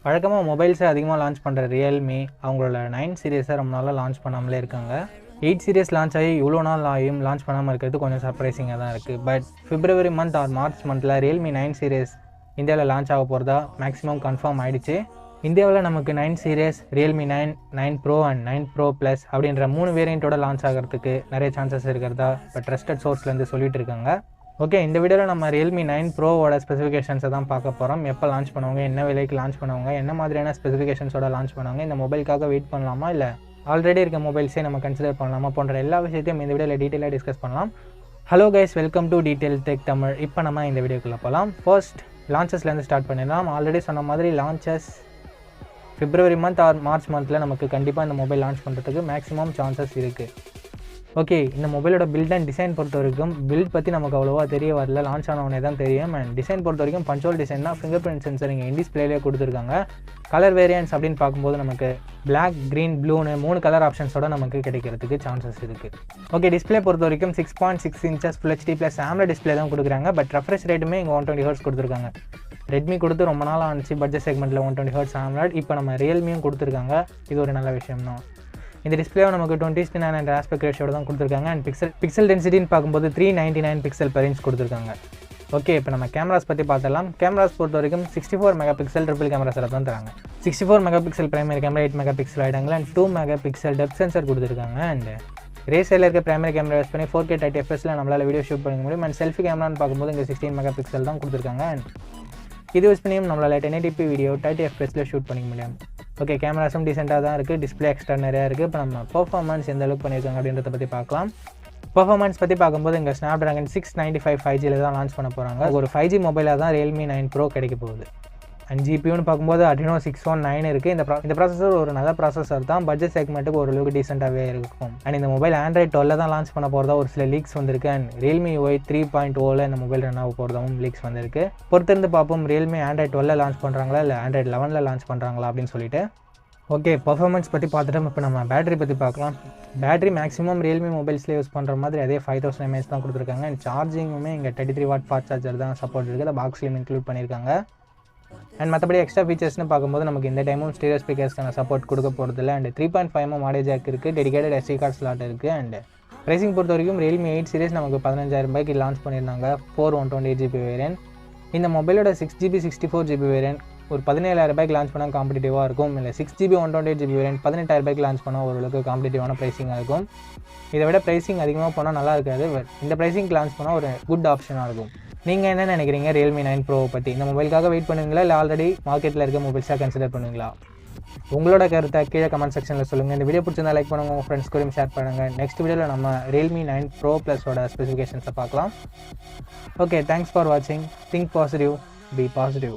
வழக்கமாக மொபைல்ஸை அதிகமாக லான்ச் பண்ணுற ரியல்மி அவங்களோட 9 சீரீஸை ரொம்ப நாளாக லான்ச் பண்ணாமலே இருக்காங்க. 8 சீரீஸ் லான்ச் ஆகி இவ்வளோ நாள் ஆகியும் லான்ச் பண்ணாமல் இருக்கிறது கொஞ்சம் சர்ப்ரைசிங்காக தான் இருக்குது. But February month or March மந்தில் ரியல்மி 9 சீரீஸ் இந்தியாவில் லான்ச் ஆக போகிறதா மேக்ஸிமம் கன்ஃபார்ம் ஆகிடுச்சு. இந்தியாவில் நமக்கு 9 series, Realme 9, 9 bro and 9 bro plus அப்படின்ற 3 வேரியண்ட்டோட லான்ச் ஆகிறதுக்கு நிறைய சான்சஸ் இருக்கிறதா இப்போ ட்ரஸ்டட் சோர்ஸ்லேருந்து சொல்லிட்டு இருக்காங்க. ஓகே, இந்த வீடியோவில் நம்ம ரியல்மி 9 ப்ரோவோட ஸ்பெசிஃபிகேஷன்ஸை தான் பார்க்க போகிறோம். எப்போ லான்ச் பண்ணுவாங்க, என்ன விலைக்கு லான்ச் பண்ணுவாங்க, என்ன மாதிரியான ஸ்பெசிஃபிகேஷன்ஸோட லான்ச் பண்ணுவாங்க, இந்த மொபைலுக்காக வெயிட் பண்ணலாமா இல்லை ஆல்ரெடி இருக்க மொபைல்ஸே நம்ம கன்சிடர் பண்ணலாமா போன்ற எல்லா விஷயத்தையும் இந்த வீடியோவில் டீட்டெயிலாக டிஸ்கஸ் பண்ணலாம். Hello guys, welcome to detail tech Tamil. இப்போ நம்ம இந்த வீடியோக்குள்ளே போகலாம். ஃபர்ஸ்ட் லான்ச்சஸ்லேருந்து ஸ்டார்ட் பண்ணிடலாம். ஆல்ரெடி சொன்ன மாதிரி launches February month or March மந்தில் நமக்கு கண்டிப்பாக இந்த மொபைல் லான்ச் பண்ணுறதுக்கு மேக்ஸிமம் சான்சஸ் இருக்குது. ஓகே, இந்த மொபைலோட பில்ட் அண்ட் டிசைன் பொறுத்த வரைக்கும் பில்ட் பற்றி நமக்கு அவ்வளோவா தெரிய வரல, லான்ச் ஆனவனே தான் தெரியும். அண்ட் டிசைன் பொறுத்த வரைக்கும் பஞ்சுவல் டிசைன் தான். ஃபிங்கர் பிரிண்ட் சென்சர் இங்கே டிஸ்பிளேலேயே கொடுத்துருக்காங்க. கலர் வேரியன்ஸ் அப்படின்னு பார்க்கும்போது நமக்கு பிளாக், க்ரீன், ப்ளூன்னு 3 கலர் ஆப்ஷன்ஸோட நமக்கு கிடைக்கிறதுக்கு சான்சஸ் இருக்குது. ஓகே, டிஸ்பிளே பொறுத்த வரைக்கும் 6.6 inches Full HD + AMOLED display தான் கொடுக்குறாங்க. பட் ரெஃப்ரெஷ் ரேட்டுமே இங்கே 120 Hz கொடுத்துருக்காங்க. ரெட்மி கொடுத்து ரொம்ப நாள் ஆனிச்சு பட்ஜெட் செக்மெண்ட்டில் 120 Hz AMOLED. இப்போ நம்ம ரியல்மியும் கொடுத்துருக்காங்க. இது ஒரு நல்ல விஷயம் தான். இந்த டிஸ்பிளேவை நமக்கு 20:9 ஆஸ்பெக்ட் ரேஷியோட தான் கொடுத்துருக்காங்க. அண்ட் பிக்சல் டென்சிட்டின்னு பார்க்கும்போது 399 பிக்சல் per inch கொடுத்துருக்காங்க. ஓகே, இப்போ நம்ம கேமராஸ் பற்றி பார்த்துடலாம். கேமராஸ் பொறுத்த வரைக்கும் 64 மெகாபிக்சல் ட்ரிபிள் கேமரா செட்டப் தான் தராங்க. 64 megapixel primary camera, 8 megapixel wide angle and 2 megapixel depth sensor கொடுத்துருக்காங்க. அண்ட் ரேசரில் இருக்க பிரைமரி கேமரா யூஸ் பண்ணி 4K 30 fps நம்மளால் வீடியோ ஷூட் பண்ணிக்க முடியும். அண்ட் செல்ஃபி கேமரான்னு பார்க்கும்போது இங்கே 16 மெகாபிக்சல் தான் கொடுத்துருக்காங்க. அண்ட் இது யூஸ் பண்ணியும் நம்மளால் 1080p வீடியோ 30 fps ஷூட் பண்ணிக்க முடியும். ஓகே, கேமராஸும் டீசெண்டாக தான் இருக்குது. டிஸ்பிளே எக்ஸ்ட்ரா நிறையா இருக்குது. இப்போ நம்ம பர்ஃபார்மன்ஸ் எந்த அளவுக்கு பண்ணியிருக்காங்க அப்படின்றத பற்றி பார்க்கலாம். பர்ஃபார்மன்ஸ் பற்றி பார்க்கும்போது இங்கே ஸ்னாப்ட்ராகன் 695 5G தான் லான்ச் பண்ண போகிறாங்க. ஒரு 5G மொபைலாக தான் ரியல்மி 9 ப்ரோ கிடைக்க போகுது. அண்ட் ஜிபியூன்னு பார்க்கும்போது Adreno 619 இருக்குது. இந்த ப்ராசஸர் ஒரு நல்ல ப்ராசஸர் தான். பட்ஜெட் செக்மெண்ட்டுக்கு ஓரளவுக்கு டீசெண்டாகவே இருக்கும். அண்ட் இந்த மொபைல் Android 12 தான் லான்ச் பண்ண போகிறதா ஒரு சில லீக்ஸ் வந்திருக்கு. அண்ட் Realme UI 3.0 இந்த மொபைல் ரன் ஆக போகிறதாவும் லீக்ஸ் வந்திருக்கு. பொறுத்திருந்து பார்ப்போம் Realme Android 12 லான்ச் பண்ணுறாங்களா இல்லை Android 11 லான்ச் பண்ணுறாங்களா அப்படின்னு சொல்லிட்டு. ஓகே, பர்ஃபார்மன்ஸ் பற்றி பார்த்துட்டு இப்போ நம்ம பேட்டரி பற்றி பார்க்கலாம். பேட்டரி மேக்ஸிமம் ரியல்மி மொபைல்ஸில் யூஸ் பண்ணுற மாதிரி அதே 5000 mAh தான் கொடுத்துருக்காங்க. அண்ட் சார்ஜிங்குமே இங்கே 33 watt ஃபாஸ்ட் சார்ஜர் தான் சப்போர்ட் இருக்குது. அதை பாக்ஸ்லேயும் இன்க்ளூட் பண்ணியிருக்காங்க. அண்ட் மற்றபடி எக்ஸ்ட்ரா ஃபீச்சர்ஸ்னு பார்க்கும்போது நமக்கு இந்த டைமும் ஸ்டீரியோ ஸ்பீக்கர்ஸ்க்கான சப்போர்ட் கொடுக்க போகிறதில்ல. அண்ட் 3.5mm ஆடியோ ஜாக் இருக்குது. டெடிகேட்டட் SD கார்டு ஸ்லாட் இருக்குது. அண்ட் ப்ரைஸிங் பொறுத்த வரைக்கும் ரியல்மி 8 சீரிஸ் நமக்கு 15,000 ரூபாய்க்கு லான்ச் பண்ணியிருந்தாங்க. 128GB variant. இந்த மொபைலோட 6GB 64GB வேரியன்ட் ஒரு 17,000 ரூபாய்க்கு லான்ச் பண்ணால் காம்படிட்டிவாக இருக்கும். இல்லை 6GB 128GB வேரியன்ட் 18,000 ரூபாய்க்கு லான்ச் பண்ணால் ஓரளவுக்கு காம்படிட்டிவான ப்ரைஸிங்காக இருக்கும். இதை விட ப்ரைஸிங் அதிகமாக போனால் நல்லா இருக்காது. பட் இந்த ப்ரைஸிங்க்கு லான்ச் பண்ணால் ஒரு குட் ஆப்ஷனாக இருக்கும். நீங்கள் என்ன நினைக்கிறீங்க ரியல்மி 9 ப்ரோவை பற்றி? இந்த மொபைலுக்காக வெயிட் பண்ணுவீங்களா இல்லை ஆல்ரெடி மார்க்கெட்டில் இருக்க மொபைல்ஸாக கன்சிடர் பண்ணுவீங்களா? உங்களோட கருத்தை கீழே கமெண்ட் செக்ஷனில் சொல்லுங்கள். இந்த வீடியோ பிடிச்சிருந்தா லைக் பண்ணுங்கள், உங்கள் ஃப்ரெண்ட்ஸ் கூடயும் ஷேர் பண்ணுங்கள். நெக்ஸ்ட் வீடியோவில் நம்ம ரியல்மி 9 ப்ரோ ப்ளஸோட ஸ்பெசிஃபிகேஷன்ஸை பார்க்கலாம். ஓகே, தேங்க்ஸ் ஃபார் வாட்சிங். Think positive, be positive.